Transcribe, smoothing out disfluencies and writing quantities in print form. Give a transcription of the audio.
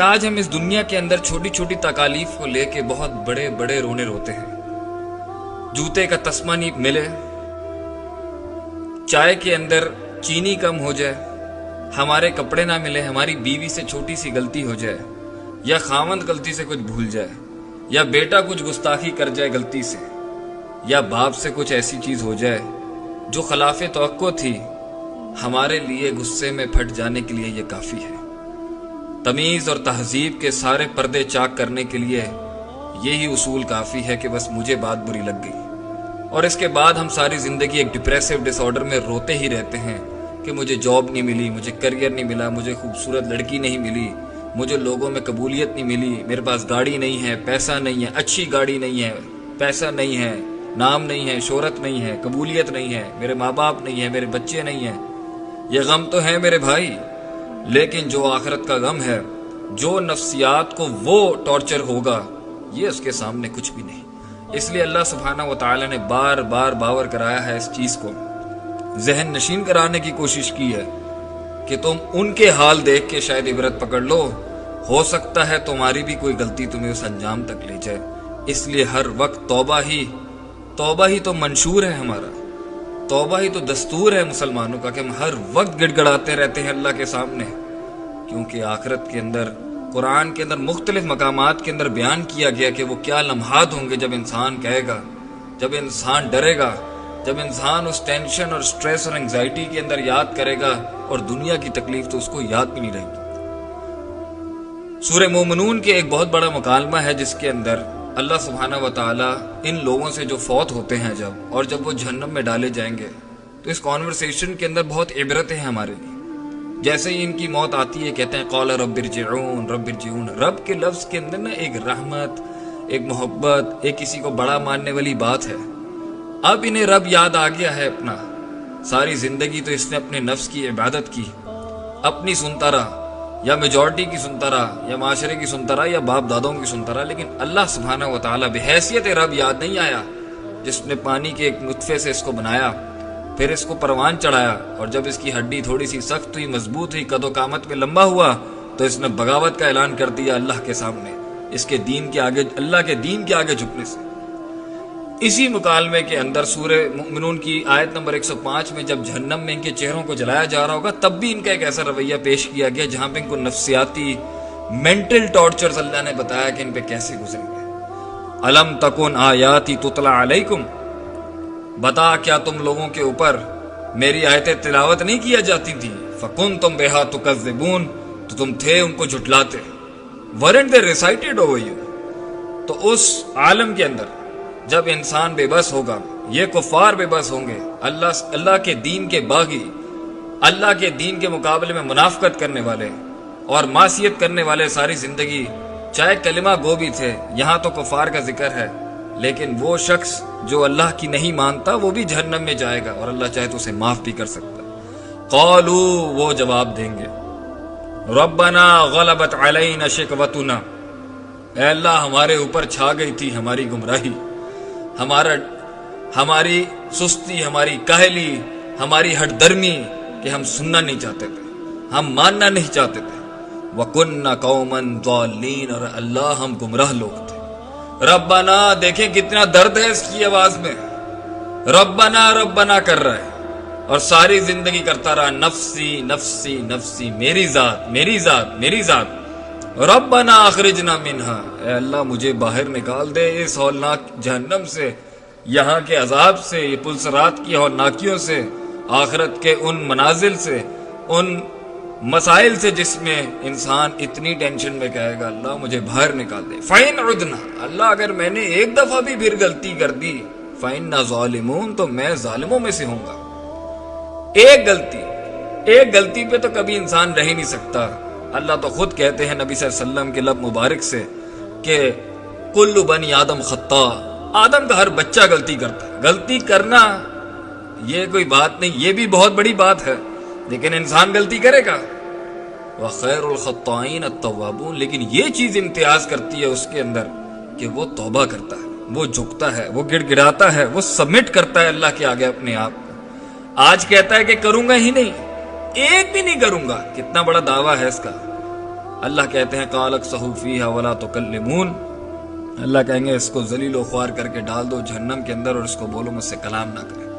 آج ہم اس دنیا کے اندر چھوٹی چھوٹی تکالیف کو لے کے بہت بڑے بڑے رونے روتے ہیں۔ جوتے کا تسمہ نہیں ملے، چائے کے اندر چینی کم ہو جائے، ہمارے کپڑے نہ ملے، ہماری بیوی سے چھوٹی سی غلطی ہو جائے، یا خاوند غلطی سے کچھ بھول جائے، یا بیٹا کچھ گستاخی کر جائے غلطی سے، یا باپ سے کچھ ایسی چیز ہو جائے جو خلاف توقع تھی، ہمارے لیے غصے میں پھٹ جانے کے لیے یہ کافی ہے۔ تمیز اور تہذیب کے سارے پردے چاک کرنے کے لیے یہی اصول کافی ہے کہ بس مجھے بات بری لگ گئی، اور اس کے بعد ہم ساری زندگی ایک ڈپریسو ڈس آرڈر میں روتے ہی رہتے ہیں کہ مجھے جاب نہیں ملی، مجھے کریئر نہیں ملا، مجھے خوبصورت لڑکی نہیں ملی، مجھے لوگوں میں قبولیت نہیں ملی، میرے پاس گاڑی نہیں ہے، پیسہ نہیں ہے، اچھی گاڑی نہیں ہے، پیسہ نہیں ہے، نام نہیں ہے، شہرت نہیں ہے، قبولیت نہیں ہے، میرے ماں باپ نہیں ہے، میرے بچے نہیں ہیں۔ یہ غم تو ہے میرے بھائی، لیکن جو آخرت کا غم ہے، جو نفسیات کو وہ ٹارچر ہوگا، یہ اس کے سامنے کچھ بھی نہیں۔ اس لیے اللہ سبحانہ و تعالی نے بار بار باور کرایا ہے، اس چیز کو ذہن نشین کرانے کی کوشش کی ہے کہ تم ان کے حال دیکھ کے شاید عبرت پکڑ لو، ہو سکتا ہے تمہاری بھی کوئی غلطی تمہیں اس انجام تک لے جائے۔ اس لیے ہر وقت توبہ ہی تو منشور ہے، ہمارا توبہ ہی تو دستور ہے مسلمانوں کا، کہ ہم ہر وقت گڑ گڑاتے رہتے ہیں اللہ کے سامنے، کیونکہ آخرت کے اندر، قرآن کے اندر مختلف مقامات کے اندر بیان کیا گیا کہ وہ کیا لمحات ہوں گے جب انسان کہے گا، جب انسان ڈرے گا، جب انسان اس ٹینشن اور سٹریس اور انگزائٹی کے اندر یاد کرے گا، اور دنیا کی تکلیف تو اس کو یاد بھی نہیں رہے گی۔ سورہ مومنون کے ایک بہت بڑا مکالمہ ہے جس کے اندر اللہ سبحانہ و تعالی ان لوگوں سے جو فوت ہوتے ہیں جب وہ جہنم میں ڈالے جائیں گے، تو اس کانورسیشن کے اندر بہت عبرتیں ہیں ہمارے لیے۔ جیسے ہی ان کی موت آتی ہے، کہتے ہیں قال رب ارجعون رب ارجعون۔ رب کے لفظ کے اندر نا ایک رحمت، ایک محبت، ایک کسی کو بڑا ماننے والی بات ہے۔ اب انہیں رب یاد آ گیا ہے اپنا، ساری زندگی تو اس نے اپنے نفس کی عبادت کی، اپنی سنتا رہا، یا میجورٹی کی سنتا رہا، یا معاشرے کی سنتا رہا، یا باپ دادوں کی سنتا رہا، لیکن اللہ سبحانہ و تعالیٰ بحیثیت رب یاد نہیں آیا، جس نے پانی کے ایک نطفے سے اس کو بنایا، پھر اس کو پروان چڑھایا، اور جب اس کی ہڈی تھوڑی سی سخت ہوئی، مضبوط ہوئی، قد و قامت میں لمبا ہوا، تو اس نے بغاوت کا اعلان کر دیا اللہ کے سامنے، اس کے دین کے آگے، اللہ کے دین کے آگے جھکنے سے۔ اسی مکالمے کے اندر سورہ مومنون کی آیت نمبر 105 میں جب جہنم میں ان کے چہروں کو جلایا جا رہا ہوگا، تب بھی ان کا ایک ایسا رویہ پیش کیا گیا جہاں پہ ان کو نفسیاتی مینٹل ٹارچرز اللہ نے بتایا کہ ان پہ کیسے گزریں گے۔ الم تکن آیاتی تتلا علیکم، بتا کیا تم لوگوں کے اوپر میری آیتیں تلاوت نہیں کیا جاتی تھی؟ فکنتم بہا تکذبون، تو تم تھے ان کو جھٹلاتے۔ Weren't they recited over you. تو اس عالم کے اندر جب انسان بے بس ہوگا، یہ کفار بے بس ہوں گے، اللہ کے دین کے باغی، اللہ کے دین کے مقابلے میں منافقت کرنے والے اور معصیت کرنے والے ساری زندگی، چاہے کلمہ گو بھی تھے، یہاں تو کفار کا ذکر ہے، لیکن وہ شخص جو اللہ کی نہیں مانتا وہ بھی جہنم میں جائے گا، اور اللہ چاہے تو اسے معاف بھی کر سکتا۔ قالو، وہ جواب دیں گے، ربنا غلبت علینا شقوتنا، اے اللہ ہمارے اوپر چھا گئی تھی ہماری گمراہی، ہماری سستی، ہماری کاہلی، ہماری ہٹ درمی، کہ ہم سننا نہیں چاہتے تھے، ہم ماننا نہیں چاہتے تھے۔ وَكُنَّا قَوْمًا ضَالِّينَ، اور اللہ ہم گمراہ لوگ تھے۔ ربنا، دیکھیں کتنا درد ہے اس کی آواز میں، ربنا ربنا کر رہا ہے، اور ساری زندگی کرتا رہا نفسی نفسی نفسی، میری ذات میری ذات میری ذات۔ ربنا اخرجنا منہا، اے اللہ مجھے باہر نکال دے اس ہولناک جہنم سے، یہاں کے عذاب سے، یہ پلسرات کی ہولناکیوں سے، آخرت کے ان منازل سے، ان مسائل سے جس میں انسان اتنی ٹینشن میں کہے گا اللہ مجھے باہر نکال دے۔ فَإِنْ عُدْنَا، اللہ اگر میں نے ایک دفعہ بھی پھر غلطی کر دی، فَإِنَّا ظَالِمُونَ، تو میں ظالموں میں سے ہوں گا۔ ایک غلطی پہ تو کبھی انسان رہ ہی نہیں سکتا۔ اللہ تو خود کہتے ہیں نبی صلی اللہ علیہ وسلم کے لب مبارک سے کہ کل بنی آدم خطا، آدم کا ہر بچہ غلطی کرتا ہے۔ غلطی کرنا یہ کوئی بات نہیں، یہ بھی بہت بڑی بات ہے، لیکن انسان غلطی کرے گا۔ وَخَيْرُ الْخَطَّائِينَ التَّوَّابُونَ، لیکن یہ چیز امتیاز کرتی ہے اس کے اندر کہ وہ توبہ کرتا ہے، وہ جھکتا ہے، وہ گڑ گڑاتا ہے، وہ سبمٹ کرتا ہے اللہ کے آگے اپنے آپ کو۔ آج کہتا ہے کہ کروں گا ہی نہیں، ایک بھی نہیں کروں گا، کتنا بڑا دعویٰ ہے اس کا۔ اللہ کہتے ہیں قالک صحوفیہ ولا تکلمون، اللہ کہیں گے اس کو ذلیل و خوار کر کے ڈال دو جہنم کے اندر اور اس کو بولو مجھ سے کلام نہ کرے۔